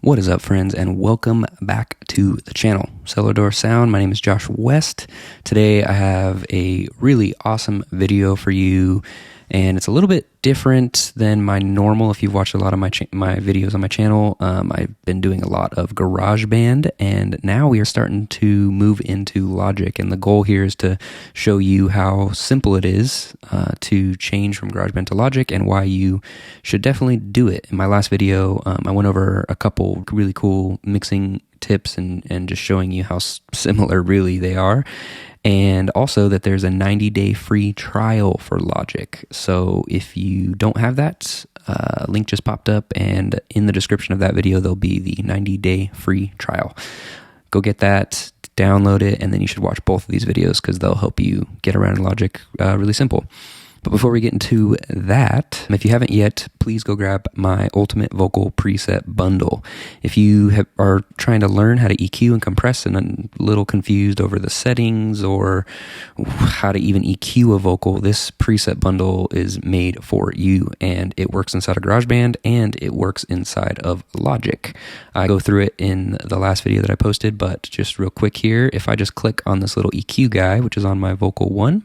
What is up, friends, and welcome back to the channel, Cellar Door Sound. My name is Josh West. Today I have a really awesome video for you, and it's a little bit different than my normal. If you've watched a lot of my videos on my channel, I've been doing a lot of GarageBand, and now we are starting to move into Logic, and the goal here is to show you how simple it is to change from GarageBand to Logic and why you should definitely do it. In my last video, I went over a couple really cool mixing tips and just showing you how similar really they are. And also that there's a 90-day free trial for Logic. So if you don't have that, link just popped up, and in the description of that video, there'll be the 90-day free trial. Go get that, download it, and then you should watch both of these videos because they'll help you get around Logic really simple. But before we get into that, if you haven't yet, please go grab my Ultimate Vocal Preset Bundle. If you are trying to learn how to EQ and compress and a little confused over the settings or how to even EQ a vocal, this preset bundle is made for you, and it works inside of GarageBand and it works inside of Logic. I go through it in the last video that I posted, but just real quick here, if I just click on this little EQ guy, which is on my Vocal 1,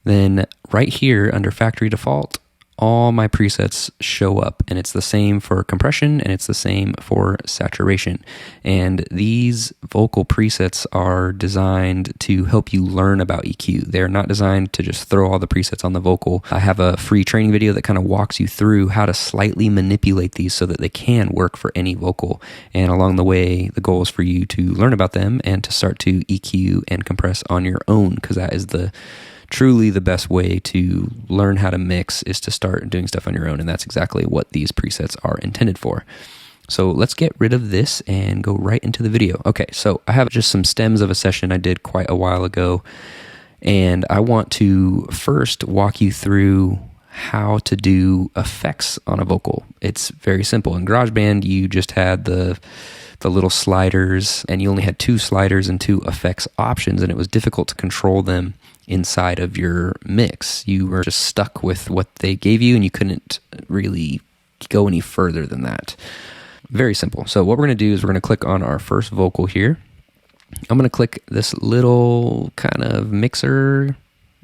then right here under factory default, all my presets show up, and it's the same for compression and it's the same for saturation. And these vocal presets are designed to help you learn about EQ. They're not designed to just throw all the presets on the vocal. I have a free training video that kind of walks you through how to slightly manipulate these so that they can work for any vocal. And along the way, the goal is for you to learn about them and to start to EQ and compress on your own, because that is truly the best way to learn how to mix, is to start doing stuff on your own, and that's exactly what these presets are intended for. So let's get rid of this and go right into the video. Okay, so I have just some stems of a session I did quite a while ago, and I want to first walk you through how to do effects on a vocal. It's very simple. In GarageBand, you just had the little sliders, and you only had 2 sliders and 2 effects options, and it was difficult to control them inside of your mix. You were just stuck with what they gave you, and you couldn't really go any further than that. Very simple. So what we're going to do is we're going to click on our first vocal here. I'm going to click this little kind of mixer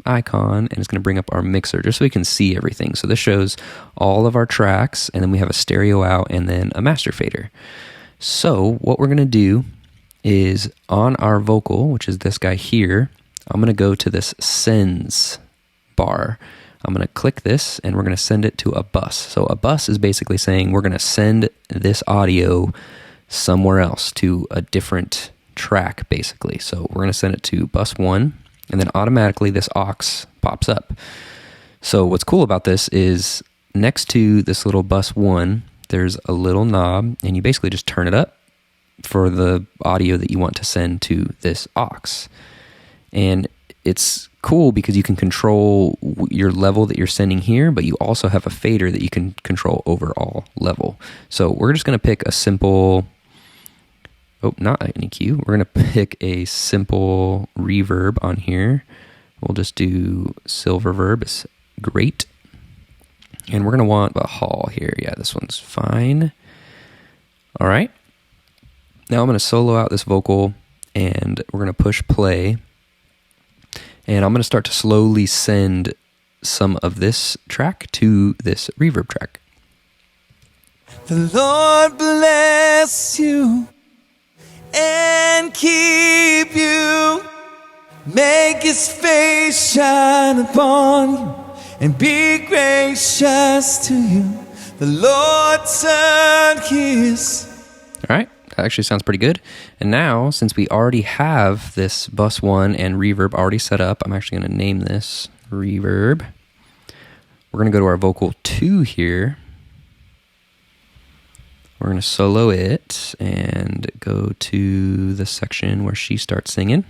icon, and it's going to bring up our mixer just so we can see everything. So this shows all of our tracks, and then we have a stereo out and then a master fader. So what we're going to do is on our vocal, which is this guy here, I'm going to go to this sends bar. I'm going to click this, and we're going to send it to a bus. So a bus is basically saying we're going to send this audio somewhere else, to a different track, basically. So we're going to send it to bus 1, and then automatically this aux pops up. So what's cool about this is next to this little bus 1, there's a little knob, and you basically just turn it up for the audio that you want to send to this aux. And it's cool because you can control your level that you're sending here, but you also have a fader that you can control overall level. So we're just going to pick a simple, not an EQ, we're going to pick a simple reverb on here. We'll just do silver verb, it's great. And we're going to want a hall here. Yeah, this one's fine. All right. Now I'm going to solo out this vocal, and we're going to push play. And I'm going to start to slowly send some of this track to this reverb track. The Lord bless you and keep you. Make His face shine upon you and be gracious to you. The Lord turn His. All right. That actually sounds pretty good. And now, since we already have this bus 1 and reverb already set up, I'm actually going to name this reverb. We're going to go to our vocal 2 here. We're going to solo it and go to the section where she starts singing.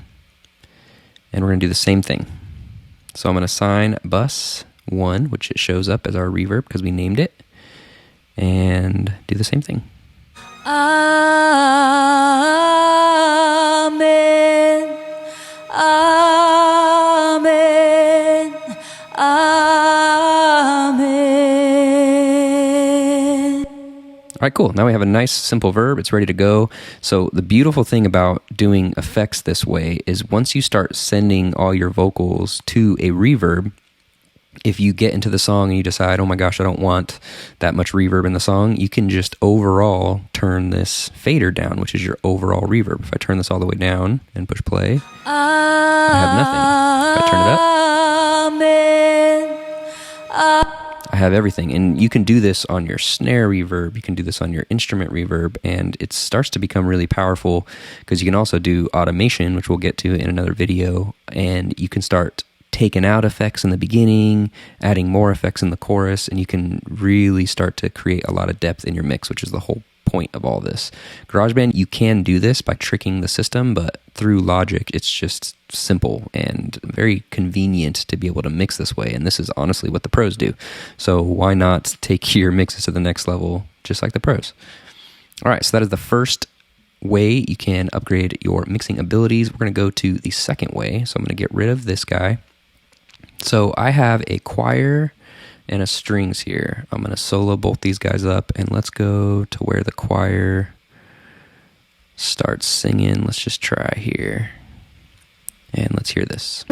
And we're going to do the same thing. So I'm going to assign bus 1, which it shows up as our reverb because we named it, and do the same thing. Amen. Amen. Amen. All right, right, cool. Now we have a nice simple verb. It's ready to go. So the beautiful thing about doing effects this way is once you start sending all your vocals to a reverb, if you get into the song and you decide, oh my gosh, I don't want that much reverb in the song, you can just overall turn this fader down, which is your overall reverb. If I turn this all the way down and push play, I have nothing. If I turn it up, I have everything. And you can do this on your snare reverb, you can do this on your instrument reverb, and it starts to become really powerful because you can also do automation, which we'll get to in another video, and you can start taking out effects in the beginning, adding more effects in the chorus, and you can really start to create a lot of depth in your mix, which is the whole point of all this. GarageBand, you can do this by tricking the system, but through Logic, it's just simple and very convenient to be able to mix this way, and this is honestly what the pros do. So why not take your mixes to the next level just like the pros? All right, so that is the first way you can upgrade your mixing abilities. We're going to go to the second way, so I'm going to get rid of this guy. So I have a choir and a strings here. I'm going to solo both these guys up, and let's go to where the choir starts singing. Let's just try here. And let's hear this.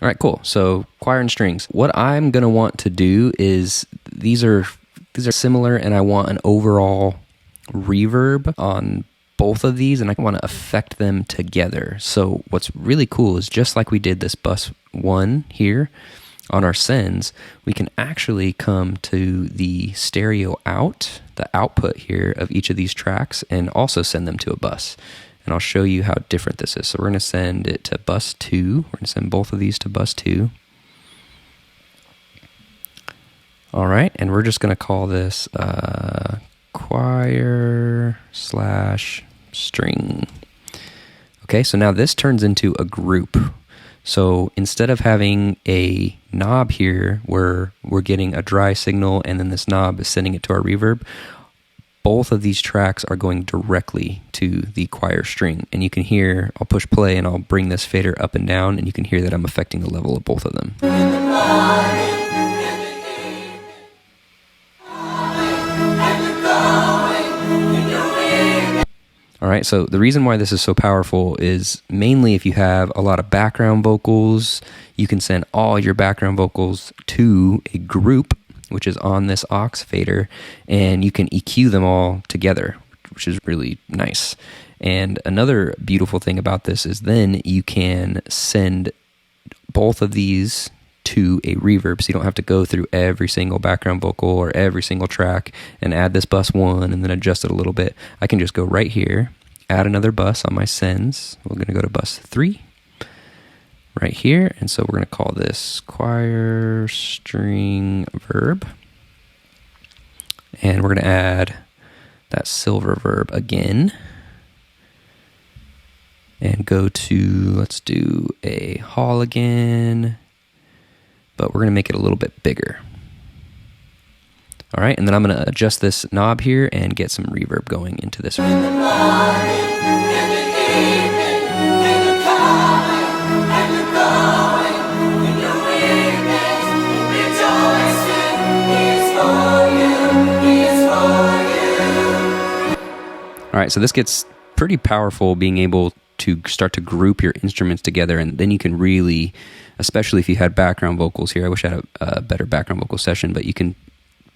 All right, cool. So choir and strings. What I'm going to want to do is these are similar, and I want an overall reverb on both of these, and I want to affect them together. So what's really cool is just like we did this bus 1 here on our sends, we can actually come to the stereo out, the output here of each of these tracks, and also send them to a bus. And I'll show you how different this is. So we're going to send it to bus 2. We're going to send both of these to bus 2. All right, and we're just going to call this choir/string. Okay, so now this turns into a group. So instead of having a knob here where we're getting a dry signal and then this knob is sending it to our reverb, both of these tracks are going directly to the choir string. And you can hear, I'll push play and I'll bring this fader up and down, and you can hear that I'm affecting the level of both of them. All right, so the reason why this is so powerful is mainly if you have a lot of background vocals, you can send all your background vocals to a group, which is on this aux fader, and you can EQ them all together, which is really nice. And another beautiful thing about this is then you can send both of these to a reverb, so you don't have to go through every single background vocal or every single track and add this bus 1 and then adjust it a little bit. I can just go right here, add another bus on my sends. We're going to go to bus 3 right here, and so we're going to call this choir string verb, and we're going to add that silver verb again, and go to, let's do a hall again, but we're going to make it a little bit bigger. All right, and then I'm going to adjust this knob here and get some reverb going into this. All right, so this gets pretty powerful, being able to start to group your instruments together, and then you can really, especially if you had background vocals here, I wish I had a better background vocal session, but you can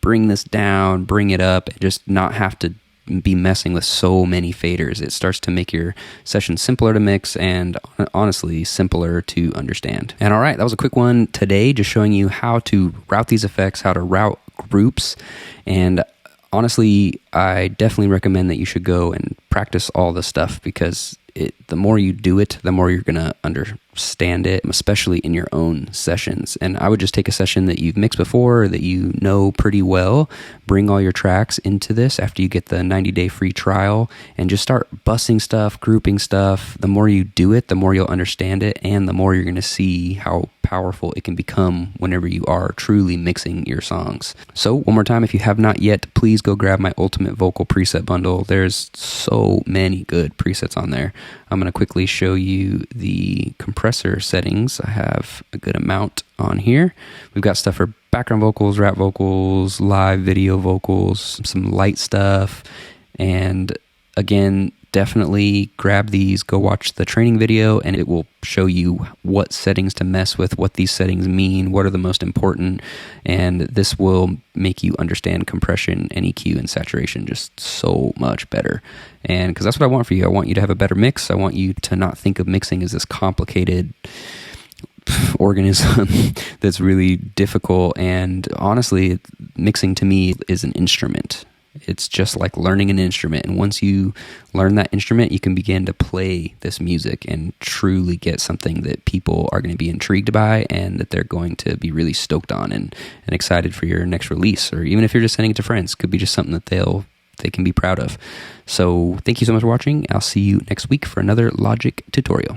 bring this down, bring it up, and just not have to be messing with so many faders. It starts to make your session simpler to mix and honestly simpler to understand. And all right, that was a quick one today, just showing you how to route these effects, how to route groups, and honestly, I definitely recommend that you should go and practice all this stuff, because the more you do it, the more you're going to understand it, especially in your own sessions. And I would just take a session that you've mixed before, that you know pretty well, bring all your tracks into this after you get the 90-day free trial, and just start bussing stuff, grouping stuff. The more you do it, the more you'll understand it, and the more you're going to see how powerful it can become whenever you are truly mixing your songs. So one more time, if you have not yet, please go grab my ultimate ultimate vocal preset bundle. There's so many good presets on there. I'm going to quickly show you the compressor settings. I have a good amount on here. We've got stuff for background vocals, rap vocals, live video vocals, some light stuff. And again, definitely grab these, go watch the training video, and it will show you what settings to mess with, what these settings mean, what are the most important, and this will make you understand compression and EQ and saturation just so much better. And because that's what I want for you. I want you to have a better mix. I want you to not think of mixing as this complicated organism that's really difficult. And honestly, mixing to me is an instrument. It's just like learning an instrument. And once you learn that instrument, you can begin to play this music and truly get something that people are going to be intrigued by and that they're going to be really stoked on and excited for your next release. Or even if you're just sending it to friends, could be just something that they can be proud of. So thank you so much for watching. I'll see you next week for another Logic tutorial.